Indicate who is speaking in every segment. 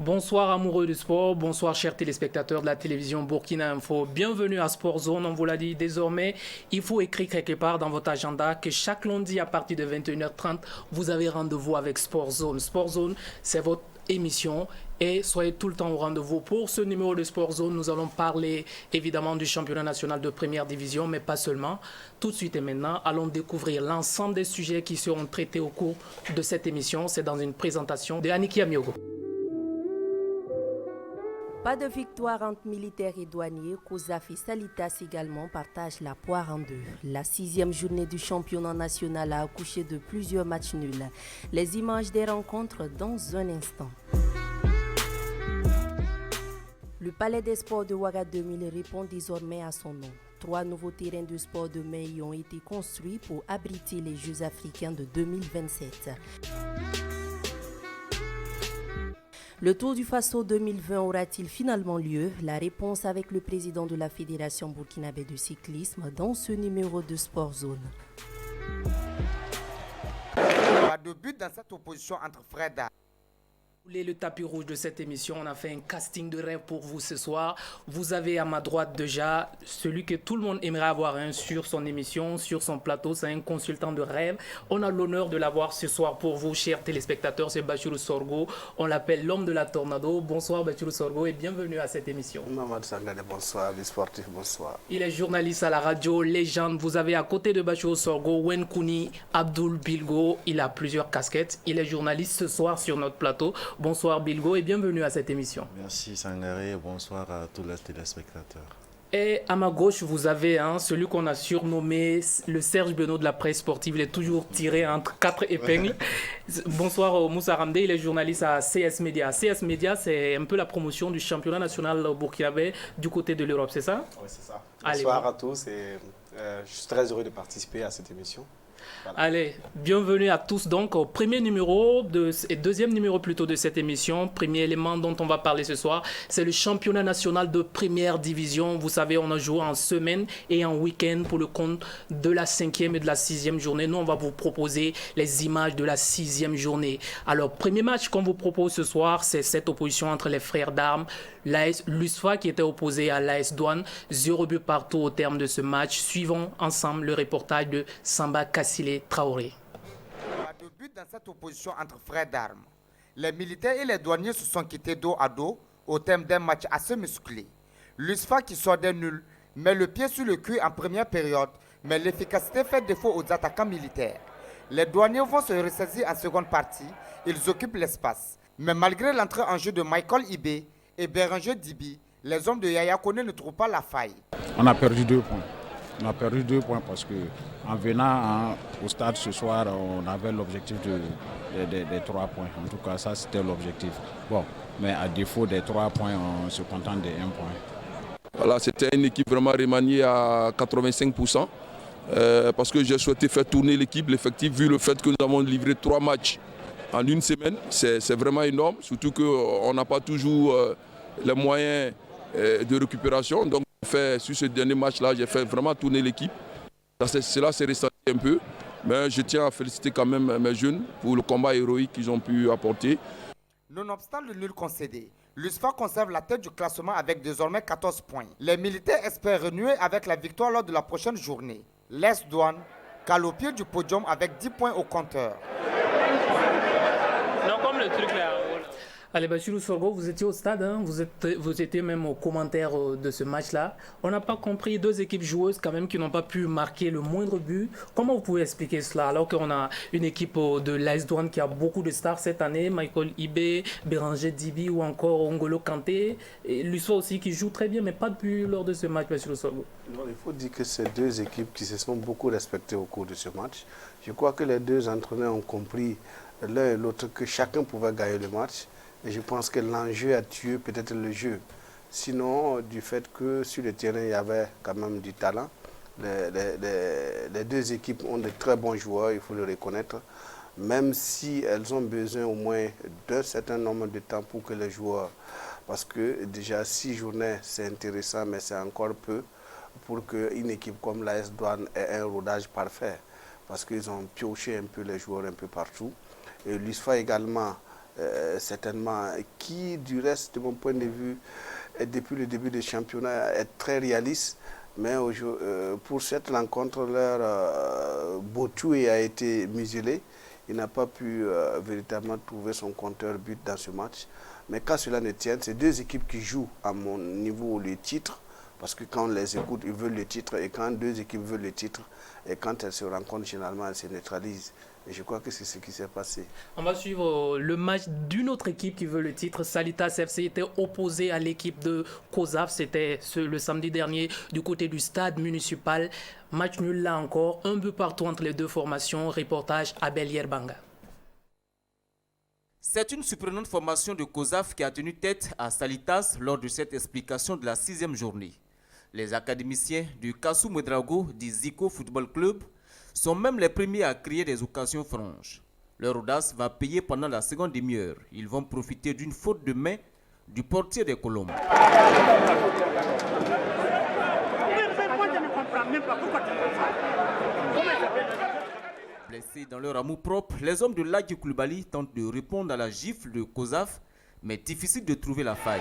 Speaker 1: Bonsoir amoureux du sport, bonsoir chers téléspectateurs de la télévision Burkina Info. Bienvenue à Sport Zone, on vous l'a dit désormais, il faut écrire quelque part dans votre agenda que chaque lundi à partir de 21h30, vous avez rendez-vous avec Sport Zone. Sport Zone, c'est votre émission et soyez tout le temps au rendez-vous. Pour ce numéro de Sport Zone, nous allons parler évidemment du championnat national de première division, mais pas seulement. Tout de suite et maintenant, allons découvrir l'ensemble des sujets qui seront traités au cours de cette émission. C'est dans une présentation de Aniki Amiogo.
Speaker 2: Pas de victoire entre militaires et douaniers. Kouzafi et Salitas également partagent la poire en deux. La 6e journée du championnat national a accouché de plusieurs matchs nuls. Les images des rencontres dans un instant. Le Palais des Sports de Ouaga 2000 répond désormais à son nom. 3 nouveaux terrains de sport de mai ont été construits pour abriter les Jeux africains de 2027. Le Tour du Faso 2020 aura-t-il finalement lieu? La réponse avec le président de la Fédération burkinabé de cyclisme dans ce numéro de Sport Zone.
Speaker 3: Pas de but dans cette opposition entre Freda.
Speaker 1: Le tapis rouge de cette émission, on a fait un casting de rêve pour vous ce soir. Vous avez à ma droite déjà celui que tout le monde aimerait avoir sur son émission, sur son plateau. C'est un consultant de rêve. On a l'honneur de l'avoir ce soir pour vous, chers téléspectateurs. C'est Bachirou Sorgo. On l'appelle l'homme de la tornado. Bonsoir Bachirou Sorgo et bienvenue à cette émission.
Speaker 4: Mamadou Sangane, bonsoir. Les sportifs, bonsoir.
Speaker 1: Il est journaliste à la radio, légende. Vous avez à côté de Bachirou Sorgo, Wenkouni, Abdoul Bilgo. Il a plusieurs casquettes. Il est journaliste ce soir sur notre plateau. Bonsoir Bilgo et bienvenue à cette émission.
Speaker 5: Merci Sangaré et bonsoir à tous les téléspectateurs.
Speaker 1: Et à ma gauche, vous avez celui qu'on a surnommé le Serge Benoît de la presse sportive. Il est toujours tiré entre 4 épingles. Bonsoir Moussa Ramdé, il est journaliste à CS Media. CS Media, c'est un peu la promotion du championnat national burkinabé du côté de l'Europe, c'est ça?
Speaker 4: Oui, c'est ça.
Speaker 1: Allez,
Speaker 4: bonsoir à tous et je suis très heureux de participer à cette émission.
Speaker 1: Voilà. Allez, bienvenue à tous donc au premier numéro et deuxième numéro plutôt de cette émission. Premier élément dont on va parler ce soir, c'est le championnat national de première division. Vous savez, on a joué en semaine et en week-end pour le compte de la 5e et de la 6e journée. Nous, on va vous proposer les images de la 6e journée. Alors, premier match qu'on vous propose ce soir, c'est cette opposition entre les frères d'armes. L'AS Lusfa qui était opposé à l'AS Douane. 0 but partout au terme de ce match. Suivons ensemble le reportage de Samba Kassile Traoré.
Speaker 3: Pas de but dans cette opposition entre frères d'armes. Les militaires et les douaniers se sont quittés dos à dos au terme d'un match assez musclé. L'USFA qui sortait nul met le pied sur le cul en première période, mais l'efficacité fait défaut aux attaquants militaires. Les douaniers vont se ressaisir en seconde partie, ils occupent l'espace. Mais malgré l'entrée en jeu de Michael Ibé et Béranger Dibi, les hommes de Yaya Kone ne trouvent pas la faille.
Speaker 6: On a perdu 2 points. On a perdu 2 points parce qu'en venant au stade ce soir, on avait l'objectif des 3 points. En tout cas, ça c'était l'objectif. Bon, mais à défaut des 3 points, on se contente de 1 point.
Speaker 7: Voilà, c'était une équipe vraiment remaniée à 85%. Parce que j'ai souhaité faire tourner l'équipe, l'effectif, vu le fait que nous avons livré 3 matchs en une semaine. C'est vraiment énorme, surtout qu'on n'a pas toujours les moyens de récupération. Donc, sur ce dernier match-là, j'ai fait vraiment tourner l'équipe. Cela s'est ressenti un peu, mais je tiens à féliciter quand même mes jeunes pour le combat héroïque qu'ils ont pu apporter.
Speaker 3: Nonobstant le nul concédé, l'USFA conserve la tête du classement avec désormais 14 points. Les militaires espèrent renouer avec la victoire lors de la prochaine journée. L'AS Douane cale au pied du podium avec 10 points au compteur.
Speaker 1: Non, comme le truc là. Allez, Bachirou Sorgo, vous étiez au stade, vous étiez même au commentaire de ce match-là. On n'a pas compris 2 équipes joueuses quand même qui n'ont pas pu marquer le moindre but. Comment vous pouvez expliquer cela alors qu'on a une équipe de l'AS Douane qui a beaucoup de stars cette année, Michael Ibé, Béranger Dibi ou encore Ongolo Kanté, et Lusfa aussi qui joue très bien mais pas de but lors de ce match, Bachirou Sorgo.
Speaker 4: Non, il faut dire que c'est 2 équipes qui se sont beaucoup respectées au cours de ce match. Je crois que les 2 entraîneurs ont compris l'un et l'autre que chacun pouvait gagner le match. Et je pense que l'enjeu a tué peut-être le jeu. Sinon, du fait que sur le terrain, il y avait quand même du talent. Les 2 équipes ont de très bons joueurs, il faut le reconnaître. Même si elles ont besoin au moins d'un certain nombre de temps pour que les joueurs... Parce que déjà 6 journées, c'est intéressant, mais c'est encore peu pour qu'une équipe comme l'AS Douane ait un rodage parfait. Parce qu'ils ont pioché un peu les joueurs un peu partout. Et l'USFA également certainement, qui du reste, de mon point de vue, depuis le début du championnat, est très réaliste. Mais pour cette rencontre, leur Botoué a été muselé. Il n'a pas pu véritablement trouver son compteur but dans ce match. Mais quand cela ne tient, c'est deux équipes qui jouent à mon niveau le titre. Parce que quand on les écoute, ils veulent le titre. Et quand deux équipes veulent le titre, et quand elles se rencontrent, généralement, elles se neutralisent. Et je crois que c'est ce qui s'est passé.
Speaker 1: On va suivre le match d'une autre équipe qui veut le titre. Salitas FC était opposé à l'équipe de COSAF. C'était le samedi dernier du côté du stade municipal. Match nul là encore. Un but partout entre les deux formations. Reportage Abel Yerbanga.
Speaker 8: C'est une surprenante formation de COSAF qui a tenu tête à Salitas lors de cette explication de la 6e journée. Les académiciens du Kassou Medrago du Zico Football Club sont même les premiers à créer des occasions franches. Leur audace va payer pendant la seconde demi-heure. Ils vont profiter d'une faute de main du portier des Colombes. Blessés dans leur amour propre, les hommes de Ladji Coulibaly tentent de répondre à la gifle de COSAF, mais difficile de trouver la faille.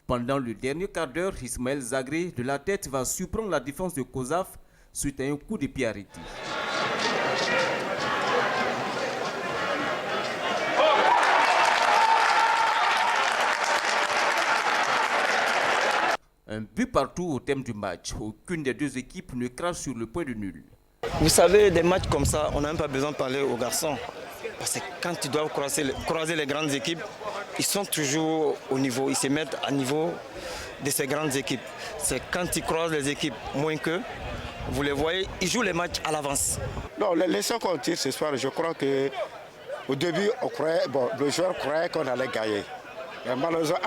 Speaker 8: Pendant le dernier quart d'heure, Ismaël Zagré de la tête va surprendre la défense de COSAF suite à un coup de pied arrêté. Un but partout au thème du match. Aucune des deux équipes ne crache sur le point de nul.
Speaker 9: Vous savez, des matchs comme ça, on n'a même pas besoin de parler aux garçons. Parce que quand ils doivent croiser les grandes équipes, ils sont toujours au niveau, ils se mettent à niveau de ces grandes équipes. C'est quand ils croisent les équipes moins qu'eux, vous les voyez, ils jouent les matchs à l'avance.
Speaker 10: Non, les leçons qu'on tire ce soir, je crois qu'au début, le joueur croyait qu'on allait gagner. Mais malheureusement,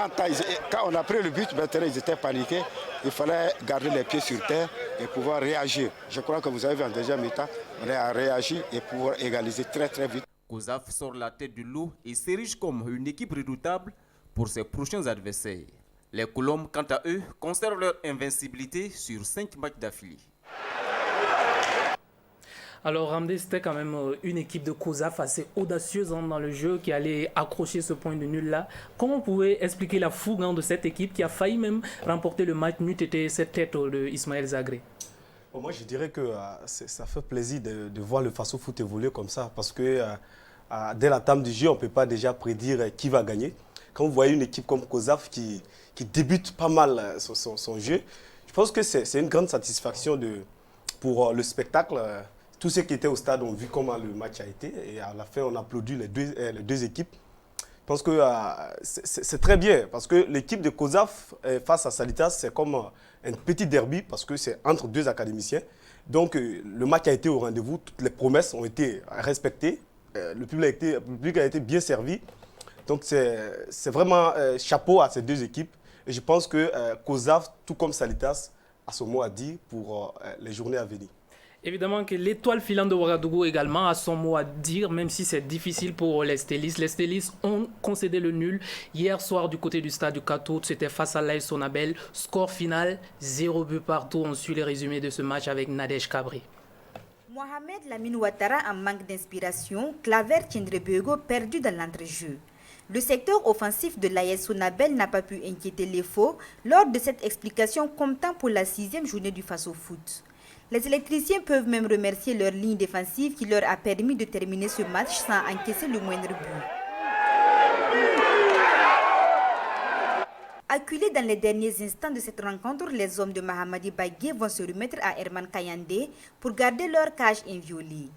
Speaker 10: quand on a pris le but, maintenant ils étaient paniqués. Il fallait garder les pieds sur terre et pouvoir réagir. Je crois que vous avez vu en deuxième mi-temps, on a réagi et pouvoir égaliser très très vite.
Speaker 8: COSAF sort la tête de l'eau et s'érige comme une équipe redoutable pour ses prochains adversaires. Les Colombes, quant à eux, conservent leur invincibilité sur 5 matchs d'affilée.
Speaker 1: Alors Ramdé, c'était quand même une équipe de COSAF assez audacieuse dans le jeu qui allait accrocher ce point de nul là. Comment vous pouvez expliquer la fougue de cette équipe qui a failli même remporter le match n'eût été cette tête de Ismaël Zagré?
Speaker 11: Bon, moi je dirais que ça fait plaisir de voir le Faso Foot évoluer comme ça parce que dès la table du jeu, on ne peut pas déjà prédire qui va gagner. Quand vous voyez une équipe comme COSAF qui débute pas mal son jeu, je pense que c'est une grande satisfaction pour le spectacle. Tous ceux qui étaient au stade ont vu comment le match a été et à la fin, on applaudit les deux équipes. Je pense que c'est très bien parce que l'équipe de COSAF face à Salitas, c'est comme un petit derby parce que c'est entre deux académiciens. Donc le match a été au rendez-vous, toutes les promesses ont été respectées, le public a été bien servi. Donc c'est vraiment chapeau à ces deux équipes. Et je pense que COSAF, tout comme Salitas, a son mot à dire pour les journées à venir.
Speaker 1: Évidemment que l'étoile filante de Ouagadougou également a son mot à dire, même si c'est difficile pour les Stélis. Les Stélis ont concédé le nul hier soir du côté du stade du Katout. C'était face à l'AS Sonabel. Score final, 0 but partout. On suit les résumés de ce match avec Nadège Cabri.
Speaker 12: Mohamed Lamine Ouattara en manque d'inspiration, Claver Tchendrebego perdu dans l'entrejeu. Le secteur offensif de l'AS Sonabel n'a pas pu inquiéter les faux lors de cette explication comptant pour la 6e journée du Faso Foot. Les électriciens peuvent même remercier leur ligne défensive qui leur a permis de terminer ce match sans encaisser le moindre but. Acculés dans les derniers instants de cette rencontre, les hommes de Mahamadi Bagué vont se remettre à Herman Kayande pour garder leur cage inviolée.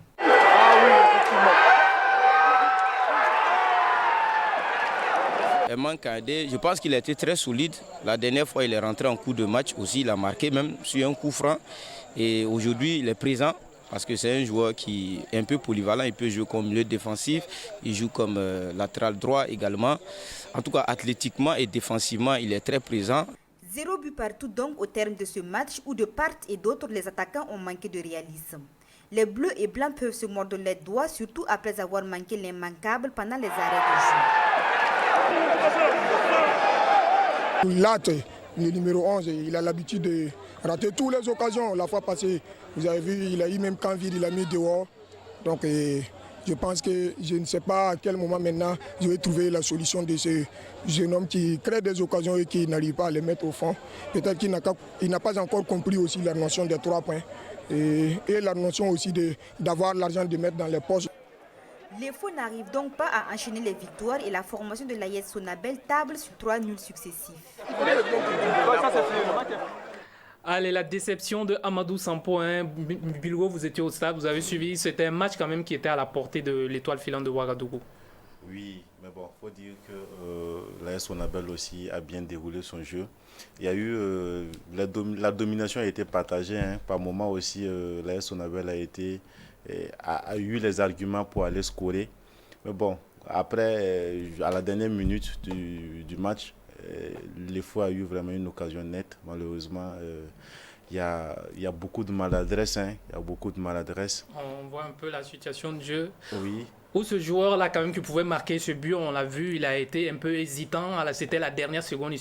Speaker 13: Herman Kayande, je pense qu'il a été très solide. La dernière fois, il est rentré en coup de match aussi, il a marqué même sur un coup franc. Et aujourd'hui, il est présent parce que c'est un joueur qui est un peu polyvalent. Il peut jouer comme milieu défensif, il joue comme latéral droit également. En tout cas, athlétiquement et défensivement, il est très présent.
Speaker 12: 0 but partout donc au terme de ce match où de part et d'autre, les attaquants ont manqué de réalisme. Les bleus et blancs peuvent se mordre les doigts, surtout après avoir manqué l'immanquable pendant les arrêts de jeu.
Speaker 14: Latte, le numéro 11, il a l'habitude de rater toutes les occasions. La fois passée, vous avez vu, il a eu même quand vide, il a mis dehors. Donc Je pense que je ne sais pas à quel moment maintenant je vais trouver la solution de ce jeune homme qui crée des occasions et qui n'arrive pas à les mettre au fond. Peut-être qu'il n'a pas encore compris aussi la notion des 3 points et la notion aussi d'avoir l'argent de mettre dans les poches.
Speaker 12: Les Faux n'arrivent donc pas à enchaîner les victoires et la formation de l'AS Sonabel table sur 3 nuls successifs.
Speaker 1: Allez, la déception de Amadou Sampo, hein. Bilgo, vous étiez au stade, vous avez suivi, c'était un match quand même qui était à la portée de l'étoile filante de Ouagadougou.
Speaker 5: Oui, mais bon, il faut dire que l'AS Sonabel aussi a bien déroulé son jeu. Il y a eu, la domination a été partagée, hein. Par moments aussi, l'AS Sonabel a eu les arguments pour aller scorer. Mais bon, après, à la dernière minute du match, les Faux a eu vraiment une occasion nette. Malheureusement, il y a beaucoup de maladresse. Hein. Il y a beaucoup de maladresse.
Speaker 1: On voit un peu la situation de jeu.
Speaker 5: Oui.
Speaker 1: Où ce joueur-là, quand même, qui pouvait marquer ce but, on l'a vu, il a été un peu hésitant. C'était la dernière seconde. Il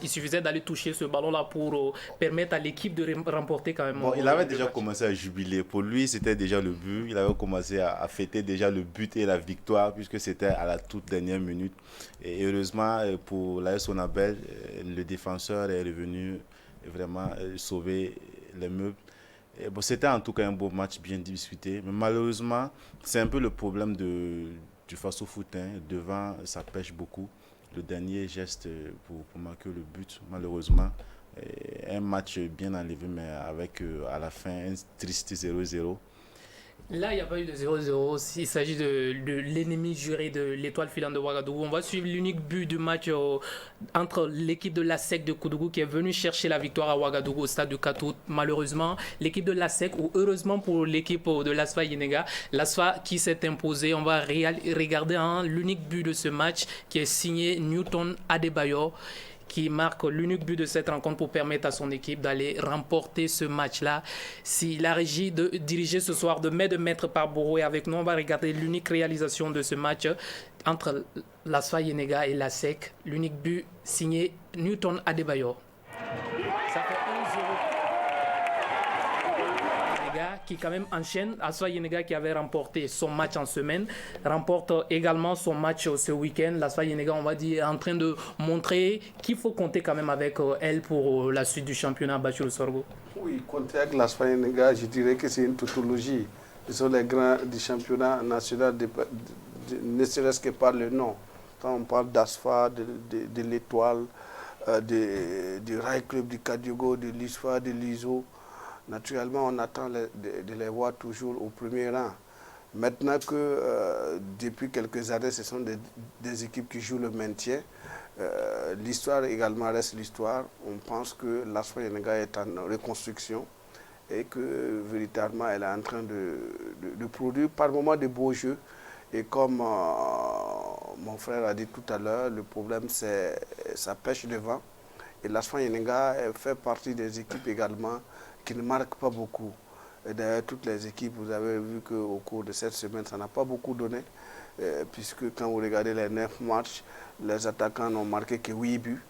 Speaker 1: suffisait d'aller toucher ce ballon-là pour permettre à l'équipe de remporter quand même.
Speaker 5: Bon, il avait déjà commencé à jubiler. Pour lui, c'était déjà le but. Il avait commencé à fêter déjà le but et la victoire, puisque c'était à la toute dernière minute. Et heureusement, pour l'AS Sonabel, le défenseur est revenu vraiment sauver les meubles. Bon, c'était en tout cas un beau match bien disputé, mais malheureusement, c'est un peu le problème du Faso Foot. Hein. Devant, ça pêche beaucoup. Le dernier geste pour marquer le but, malheureusement, un match bien enlevé, mais avec à la fin un triste 0-0.
Speaker 1: Là, il n'y a pas eu de 0-0. Il s'agit de l'ennemi juré de l'étoile filante de Ouagadougou. On va suivre l'unique but du match entre l'équipe de l'ASEC de Koudougou qui est venue chercher la victoire à Ouagadougou au stade de Katout. Malheureusement, l'équipe de l'ASEC, ou heureusement pour l'équipe de l'ASFA Yenega, l'ASFA qui s'est imposée. On va regarder l'unique but de ce match qui est signé Newton Adebayo, qui marque l'unique but de cette rencontre pour permettre à son équipe d'aller remporter ce match-là. Si la régie de diriger ce soir de mettre par Bourou est avec nous, on va regarder l'unique réalisation de ce match entre l'ASFA Yenega et l'ASEC. L'unique but signé Newton Adebayo. Ça fait 1-0. Qui quand même enchaîne. L'ASFA Yenega qui avait remporté son match en semaine remporte également son match ce week-end. L'ASFA Yenega, on va dire, est en train de montrer qu'il faut compter quand même avec elle pour la suite du championnat Bachir Sorgo.
Speaker 4: Oui, compter avec l'ASFA Yenega, je dirais que c'est une tautologie. Ils sont les grands du championnat national, ne serait-ce que par le nom. Quand on parle d'ASFA, de l'Étoile, du Rail Club du Kadiogo, de l'ISFA, de l'ISO, naturellement, on attend de les voir toujours au premier rang. Maintenant que depuis quelques années, ce sont des équipes qui jouent le maintien, l'histoire également reste l'histoire. On pense que l'ASFA Yenega est en reconstruction et que véritablement elle est en train de produire par moments de beaux jeux. Et comme mon frère a dit tout à l'heure, le problème c'est sa pêche devant. Et l'ASFA Yenega fait partie des équipes également qui ne marquent pas beaucoup. Et d'ailleurs, toutes les équipes, vous avez vu qu'au cours de cette semaine, ça n'a pas beaucoup donné, puisque quand vous regardez les 9 matchs, les attaquants n'ont marqué que 8 buts.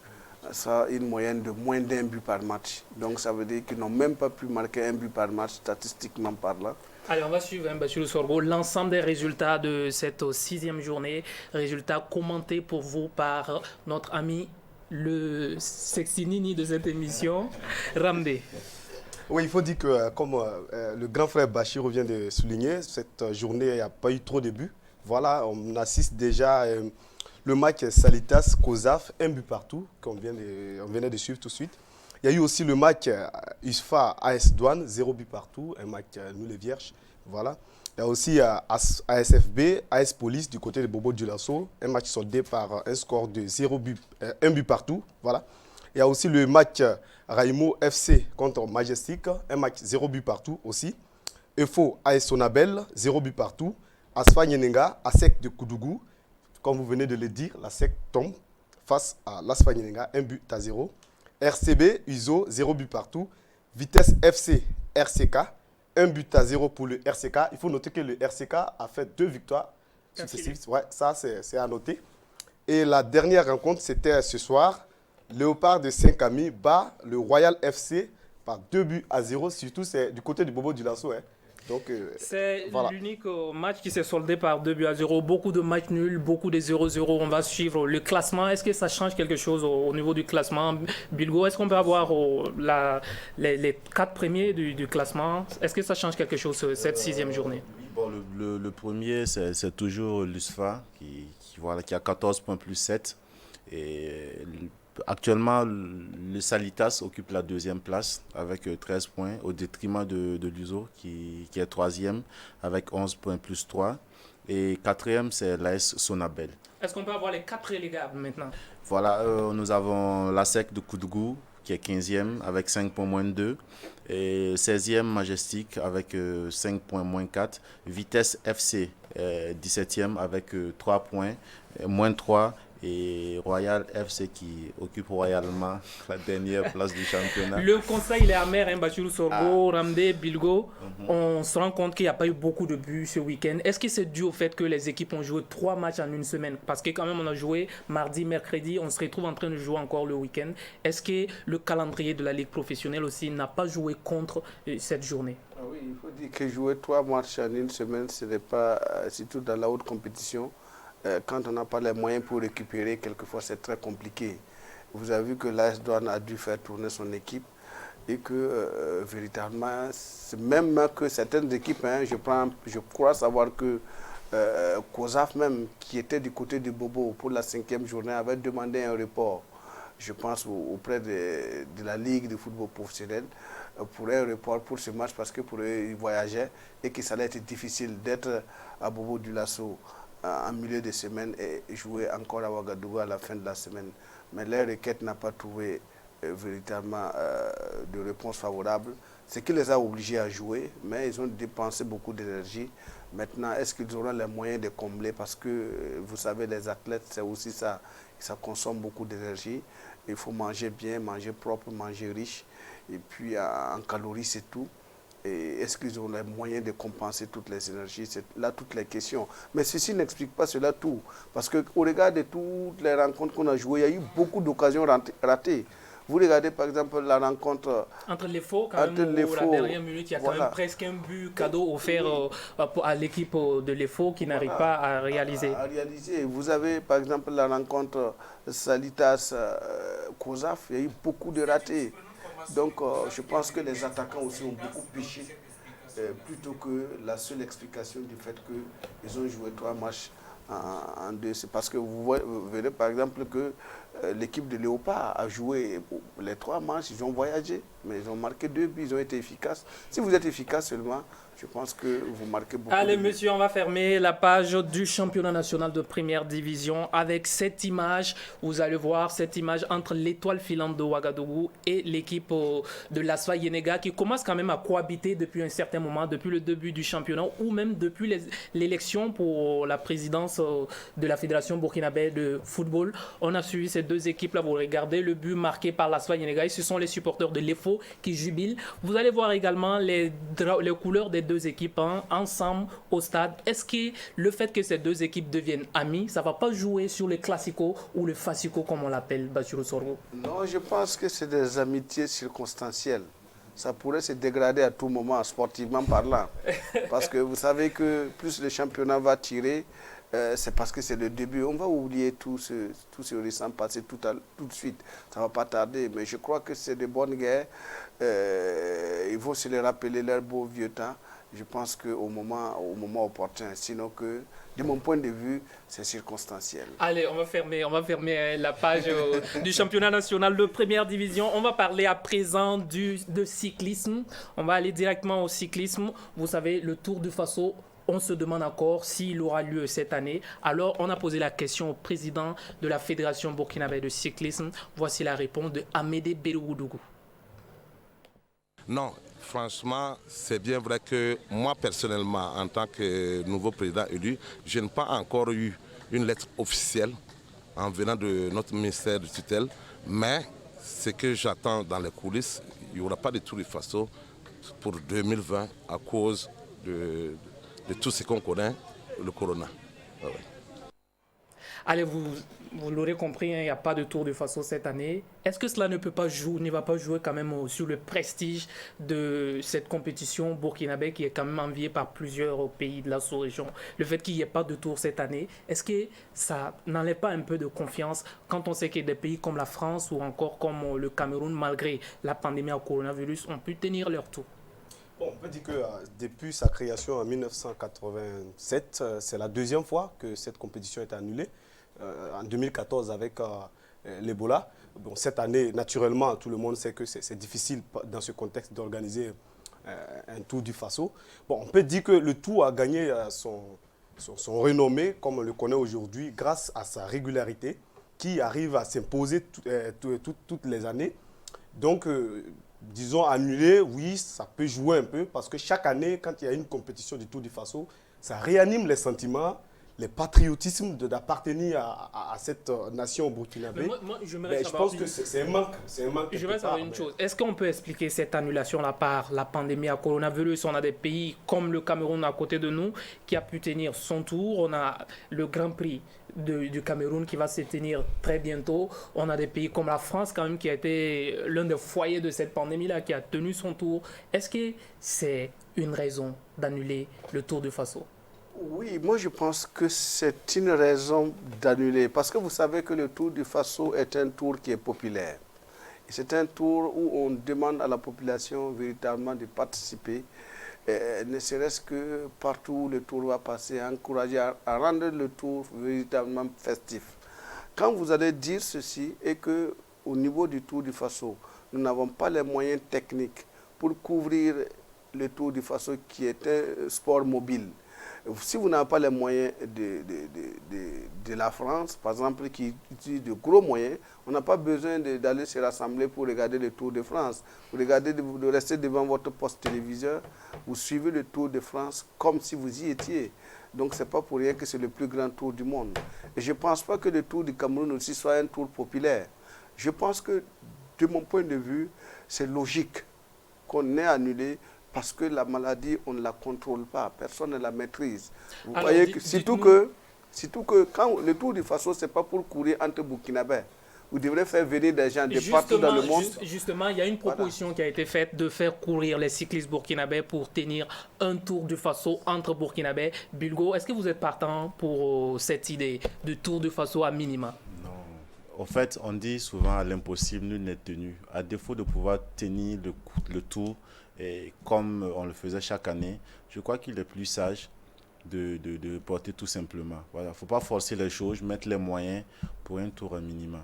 Speaker 4: Ça, une moyenne de moins d'1 but par match. Donc ça veut dire qu'ils n'ont même pas pu marquer 1 but par match, statistiquement parlant.
Speaker 1: Allez, on va suivre, Bachir Sorgo, l'ensemble des résultats de cette 6e journée. Résultats commentés pour vous par notre ami, le sexy nini de cette émission, Ramdé.
Speaker 11: Oui, il faut dire que, comme le grand frère Bachir vient de souligner, cette journée, il n'y a pas eu trop de buts. Voilà, on assiste déjà le match Salitas-Kozaf, 1 but partout, on venait de suivre tout de suite. Il y a eu aussi le match USFA-AS Douane, 0 but partout, un match nul et vierge. Voilà. Il y a aussi ASFB, AS Police du côté de Bobo Dioulasso, un match soldé par un score de 1 but partout. Voilà. Il y a aussi le match Raimo FC contre Majestic, un match 0 but partout aussi. EFO AS Sonabel, 0 but partout. ASFA Yenega, ASEC de Koudougou, comme vous venez de le dire, l'ASEC tombe face à l'ASFA Yenega, 1 but à 0. RCB, USO, 0 but partout. Vitesse FC, RCK, 1 but à 0 pour le RCK. Il faut noter que le RCK a fait 2 victoires successives. Ouais, ça, c'est à noter. Et la dernière rencontre, c'était ce soir. Léopard de Saint-Camille bat le Royal FC par 2 buts à 0. Surtout, c'est du côté du Bobo Dioulasso. Hein.
Speaker 4: Donc,
Speaker 1: c'est
Speaker 4: voilà.
Speaker 1: l'unique match qui s'est soldé par 2-0. Beaucoup de matchs nuls, beaucoup de 0-0. On va suivre le classement. Est-ce que ça change quelque chose au niveau du classement? Bilgo, est-ce qu'on peut avoir les 4 premiers du classement? Est-ce que ça change quelque chose cette 6e journée?
Speaker 5: Bon, le premier, c'est toujours l'USFA qui a 14 points plus 7. Et actuellement, le Salitas occupe la 2e place avec 13 points au détriment de l'USO qui est 3e avec 11 points plus 3. Et 4e, c'est l'AS Sonabel.
Speaker 1: Est-ce qu'on peut avoir les 4 relégables maintenant?
Speaker 5: Voilà, nous avons la SEC de Koudougou qui est 15e avec 5 points moins 2. Et 16e Majestic avec 5 points moins 4. Vitesse FC 17e avec 3 points moins 3. Et Royal FC qui occupe royalement la dernière place du championnat.
Speaker 1: Le conseil il est amer, Bachirou Sorgho, Ramdé, Bilgo. On se rend compte qu'il n'y a pas eu beaucoup de buts ce week-end. Est-ce que c'est dû au fait que les équipes ont joué 3 matchs en une semaine? Parce que quand même on a joué mardi, mercredi, on se retrouve en train de jouer encore le week-end. Est-ce que le calendrier de la Ligue professionnelle aussi n'a pas joué contre cette journée?
Speaker 4: Oui, il faut dire que jouer 3 matchs en une semaine, ce n'est pas, surtout dans la haute compétition, quand on n'a pas les moyens pour récupérer, quelquefois c'est très compliqué. Vous avez vu que l'AS Douanes a dû faire tourner son équipe et que véritablement, même que certaines équipes, je crois savoir que COSAF même, qui était du côté de Bobo pour la 5e journée, avait demandé un report, je pense auprès de la Ligue de football professionnel, pour un report pour ce match parce que pour eux, ils voyageaient et que ça allait être difficile d'être à Bobo du Lasso en milieu de semaine et jouer encore à Ouagadougou à la fin de la semaine. Mais leur requête n'a pas trouvé véritablement de réponse favorable. Ce qui les a obligés à jouer, mais ils ont dépensé beaucoup d'énergie. Maintenant, est-ce qu'ils auront les moyens de combler? Parce que, vous savez, les athlètes, c'est aussi ça. Ça consomme beaucoup d'énergie. Il faut manger bien, manger propre, manger riche. Et puis, en calories, c'est tout. Et est-ce qu'ils ont les moyens de compenser toutes les énergies? C'est là toutes les questions. Mais ceci n'explique pas cela tout. Parce qu'au regard de toutes les rencontres qu'on a jouées, il y a eu beaucoup d'occasions ratées. Vous regardez par exemple la rencontre
Speaker 1: entre les faux, quand même, la dernière minute, il y a quand même presque un but cadeau offert à l'équipe de l'EFO qui n'arrive pas à réaliser.
Speaker 4: Vous avez par exemple la rencontre Salitas-COSAF, il y a eu beaucoup de ratés. Donc je pense que les attaquants aussi ont beaucoup péché, plutôt que la seule explication du fait qu'ils ont joué 3 matchs en 2. C'est parce que vous verrez par exemple que l'équipe de Léopard a joué les 3 matchs, ils ont voyagé, mais ils ont marqué 2 buts, ils ont été efficaces. Si vous êtes efficace seulement, je pense que vous marquez beaucoup.
Speaker 1: Allez, monsieur, on va fermer la page du championnat national de première division avec cette image. Vous allez voir cette image entre l'étoile filante de Ouagadougou et l'équipe de l'ASFA Yenega qui commence quand même à cohabiter depuis un certain moment, depuis le début du championnat ou même depuis l'élection pour la présidence de la Fédération burkinabé de football. On a suivi ces 2 équipes-là. Vous regardez le but marqué par l'ASFA Yenega et ce sont les supporters de l'EFO qui jubilent. Vous allez voir également les couleurs des 2 équipes ensemble au stade. Est-ce que le fait que ces 2 équipes deviennent amies, ça ne va pas jouer sur le classico ou le fascico comme on l'appelle, Bachirou Sorgho?
Speaker 4: Non, je pense que c'est des amitiés circonstancielles. Ça pourrait se dégrader à tout moment, sportivement parlant. Parce que vous savez que plus le championnat va tirer, c'est parce que c'est le début. On va oublier tout ce récent passé tout de suite. Ça ne va pas tarder. Mais je crois que c'est de bonnes guerres. Il faut se les rappeler leur beau vieux temps. Je pense qu'au moment opportun. Sinon que, de mon point de vue, c'est circonstanciel.
Speaker 1: Allez, on va fermer la page du championnat national de première division. On va parler à présent de cyclisme. On va aller directement au cyclisme. Vous savez, le Tour du Faso, on se demande encore s'il aura lieu cette année. Alors, on a posé la question au président de la Fédération burkinabé de cyclisme. Voici la réponse de Amédée Belougoudou.
Speaker 15: Non, franchement, c'est bien vrai que moi, personnellement, en tant que nouveau président élu, je n'ai pas encore eu une lettre officielle en venant de notre ministère de tutelle. Mais ce que j'attends dans les coulisses, il n'y aura pas de Tour du Faso pour 2020 à cause de tout ce qu'on connaît, le corona. Ouais.
Speaker 1: Allez, vous l'aurez compris, il n'y a pas de Tour de Faso cette année. Est-ce que cela ne va pas jouer quand même sur le prestige de cette compétition burkinabé qui est quand même enviée par plusieurs pays de la sous-région? Le fait qu'il n'y ait pas de Tour cette année, est-ce que ça n'enlève pas un peu de confiance quand on sait que des pays comme la France ou encore comme le Cameroun, malgré la pandémie au coronavirus, ont pu tenir leur tour?
Speaker 11: Bon, on peut dire que depuis sa création en 1987, c'est la deuxième fois que cette compétition est annulée. En 2014 avec l'Ebola. Bon, cette année, naturellement, tout le monde sait que c'est difficile dans ce contexte d'organiser un Tour du Faso. Bon, on peut dire que le Tour a gagné son renommée, comme on le connaît aujourd'hui, grâce à sa régularité, qui arrive à s'imposer toutes les années. Donc, disons, annuler, oui, ça peut jouer un peu, parce que chaque année, quand il y a une compétition du Tour du Faso, ça réanime les sentiments, les patriotismes d'appartenir à cette nation burkinabé. Je pense que c'est un manque.
Speaker 1: Je voudrais savoir une chose. Est-ce qu'on peut expliquer cette annulation-là par la pandémie à coronavirus? On a des pays comme le Cameroun à côté de nous qui a pu tenir son tour. On a le Grand Prix du Cameroun qui va se tenir très bientôt. On a des pays comme la France quand même qui a été l'un des foyers de cette pandémie-là, qui a tenu son tour. Est-ce que c'est une raison d'annuler le Tour de Faso?
Speaker 4: Oui, moi je pense que c'est une raison d'annuler, parce que vous savez que le Tour du Faso est un tour qui est populaire. C'est un tour où on demande à la population véritablement de participer, ne serait-ce que partout où le tour va passer, à encourager à rendre le tour véritablement festif. Quand vous allez dire ceci et qu'au niveau du Tour du Faso, nous n'avons pas les moyens techniques pour couvrir le Tour du Faso qui est un sport mobile, si vous n'avez pas les moyens de la France, par exemple, qui utilise de gros moyens, on n'a pas besoin d'aller se rassembler pour regarder le Tour de France. Vous regardez, de rester devant votre poste téléviseur, vous suivez le Tour de France comme si vous y étiez. Donc, ce n'est pas pour rien que c'est le plus grand tour du monde. Et je ne pense pas que le Tour du Cameroun aussi soit un tour populaire. Je pense que, de mon point de vue, c'est logique qu'on ait annulé, parce que la maladie, on ne la contrôle pas, personne ne la maîtrise. Vous voyez que, surtout que quand le Tour du Faso, ce n'est pas pour courir entre Burkinabés. Vous devrez faire venir des gens de partout dans le monde.
Speaker 1: Justement, il y a une proposition qui a été faite de faire courir les cyclistes burkinabés pour tenir un Tour du Faso entre Burkinabés. Bulgo, est-ce que vous êtes partant pour cette idée de Tour du Faso à minima?
Speaker 5: En fait, on dit souvent à l'impossible, nul n'est tenu. À défaut de pouvoir tenir le tour, et comme on le faisait chaque année, je crois qu'il est plus sage de porter tout simplement. Voilà. Il ne faut pas forcer les choses, mettre les moyens pour un tour minimum.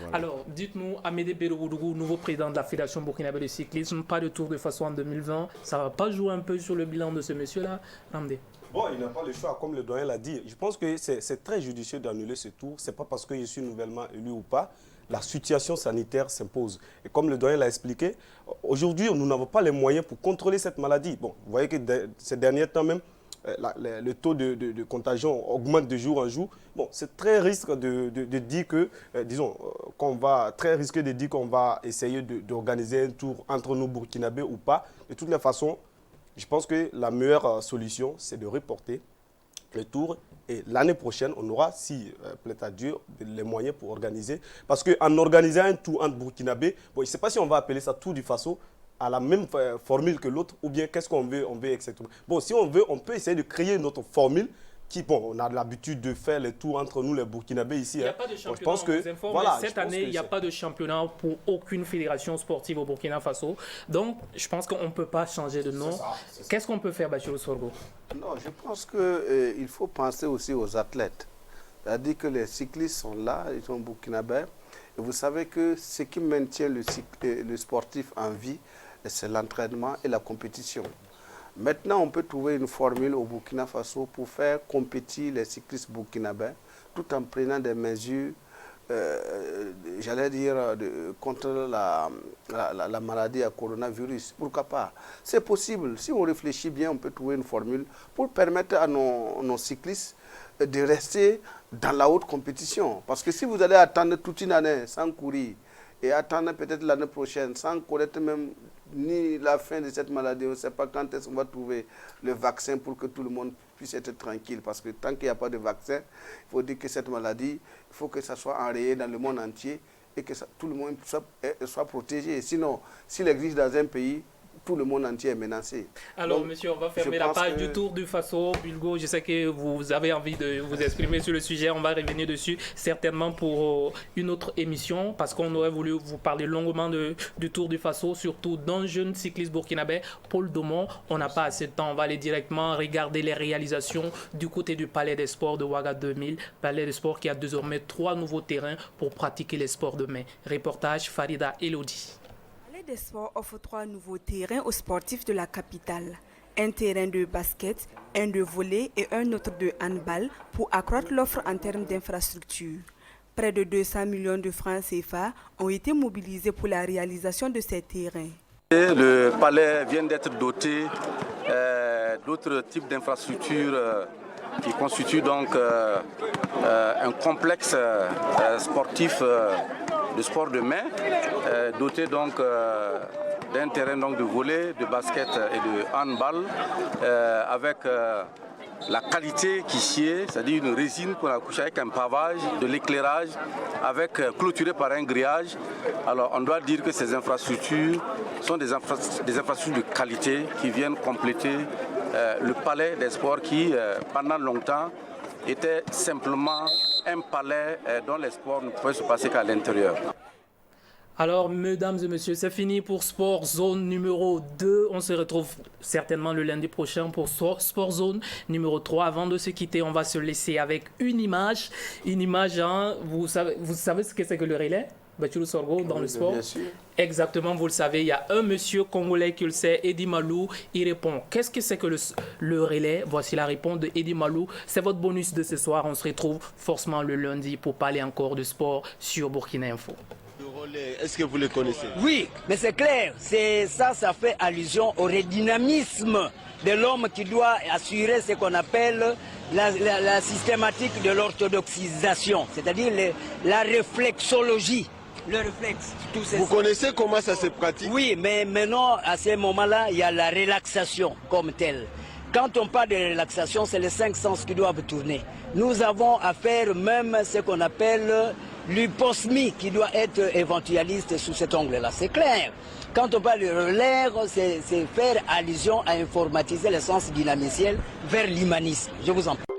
Speaker 5: Voilà.
Speaker 1: Alors, dites-nous, Amédée Bérougoudou, nouveau président de la Fédération burkinabé de cyclisme, pas de Tour de Faso en 2020, ça ne va pas jouer un peu sur le bilan de ce monsieur-là, Ramdé?
Speaker 11: Bon, il n'a pas le choix, comme le doyen l'a dit. Je pense que c'est très judicieux d'annuler ce tour. Ce n'est pas parce que je suis nouvellement élu ou pas. La situation sanitaire s'impose. Et comme le doyen l'a expliqué, aujourd'hui, nous n'avons pas les moyens pour contrôler cette maladie. Bon, vous voyez que ces derniers temps même, le taux de contagion augmente de jour en jour. Bon, c'est très risque de dire que, très risqué de dire qu'on va essayer d'organiser un tour entre nous burkinabés ou pas. De toutes les façons, je pense que la meilleure solution, c'est de reporter le tour. Et l'année prochaine, on aura, si plaît à Dieu, les moyens pour organiser. Parce qu'en organisant un tour entre burkinabés, bon, je ne sais pas si on va appeler ça Tour du Faso à la même formule que l'autre, ou bien qu'est-ce qu'on veut exactement. Bon, si on veut, on peut essayer de créer notre formule. On a l'habitude de faire les tours entre nous, les Burkinabés ici.
Speaker 1: Il n'y a pas de championnat, cette année, il n'y a pas de championnat pour aucune fédération sportive au Burkina Faso. Donc, je pense qu'on ne peut pas changer de nom. Qu'est-ce qu'on peut faire, Bachirou Sorgo?
Speaker 4: Non, je pense qu'il faut penser aussi aux athlètes. C'est-à-dire que les cyclistes sont là, ils sont burkinabés. Et vous savez que ce qui maintient le sportif en vie, c'est l'entraînement et la compétition. Maintenant, on peut trouver une formule au Burkina Faso pour faire compétir les cyclistes burkinabés tout en prenant des mesures, contre la maladie à coronavirus. Pourquoi pas? C'est possible. Si on réfléchit bien, on peut trouver une formule pour permettre à nos cyclistes de rester dans la haute compétition. Parce que si vous allez attendre toute une année sans courir, et attendre peut-être l'année prochaine sans connaître même ni la fin de cette maladie. On ne sait pas quand est-ce qu'on va trouver le vaccin pour que tout le monde puisse être tranquille. Parce que tant qu'il n'y a pas de vaccin, il faut dire que cette maladie, il faut que ça soit enrayé dans le monde entier et que tout le monde soit protégé. Sinon, s'il existe dans un pays, tout le monde entier est menacé.
Speaker 1: Alors,
Speaker 4: donc,
Speaker 1: monsieur, on va fermer la page du Tour du Faso. Bulgo, je sais que vous avez envie de vous exprimer sur le sujet. On va revenir dessus certainement pour une autre émission parce qu'on aurait voulu vous parler longuement du Tour du Faso, surtout d'un jeune cycliste burkinabé, Paul Domon. On n'a pas assez de temps. On va aller directement regarder les réalisations du côté du Palais des Sports de Ouaga 2000. Palais des Sports qui a désormais 3 nouveaux terrains pour pratiquer les sports de main. Reportage Farida Elodi.
Speaker 16: Le Palais des Sports offre 3 nouveaux terrains aux sportifs de la capitale. Un terrain de basket, un de volley et un autre de handball pour accroître l'offre en termes d'infrastructures. Près de 200 millions de francs CFA ont été mobilisés pour la réalisation de ces terrains.
Speaker 17: Le palais vient d'être doté d'autres types d'infrastructures qui constituent donc un complexe sportif de sport de main, doté donc d'un terrain donc de volley, de basket et de handball, avec la qualité qui sied, c'est-à-dire une résine qu'on a couchée avec un pavage, de l'éclairage, avec clôturé par un grillage. Alors on doit dire que ces infrastructures sont des infrastructures de qualité qui viennent compléter le palais des sports qui, pendant longtemps, était simplement un palais dont les sports ne pouvaient se passer qu'à l'intérieur.
Speaker 1: Alors, mesdames et messieurs, c'est fini pour Sport Zone numéro 2. On se retrouve certainement le lundi prochain pour Sport Zone numéro 3. Avant de se quitter, on va se laisser avec une image. Une image, hein, vous savez ce que c'est que le relais ? Bachirou Sorgo dans le sport.
Speaker 4: Bien sûr.
Speaker 1: Exactement, vous le savez, il y a un monsieur congolais qui le sait, Eddie Malou, il répond. Qu'est-ce que c'est que le relais ? Voici la réponse de Eddie Malou. C'est votre bonus de ce soir. On se retrouve forcément le lundi pour parler encore de sport sur Burkina Info.
Speaker 18: Le relais, est-ce que vous le connaissez ?
Speaker 19: Oui, mais c'est clair. Ça fait allusion au redynamisme de l'homme qui doit assurer ce qu'on appelle la systématique de l'orthodoxisation, c'est-à-dire la réflexologie. Le réflexe.
Speaker 18: Vous connaissez comment ça se pratique ?
Speaker 19: Oui, mais maintenant, à ce moment-là, il y a la relaxation comme telle. Quand on parle de relaxation, c'est les 5 sens qui doivent tourner. Nous avons à faire même ce qu'on appelle l'hyposmie qui doit être éventualiste sous cet angle-là. C'est clair. Quand on parle de relais, c'est faire allusion à informatiser le sens dynamiciel vers l'humanisme. Je vous en prie.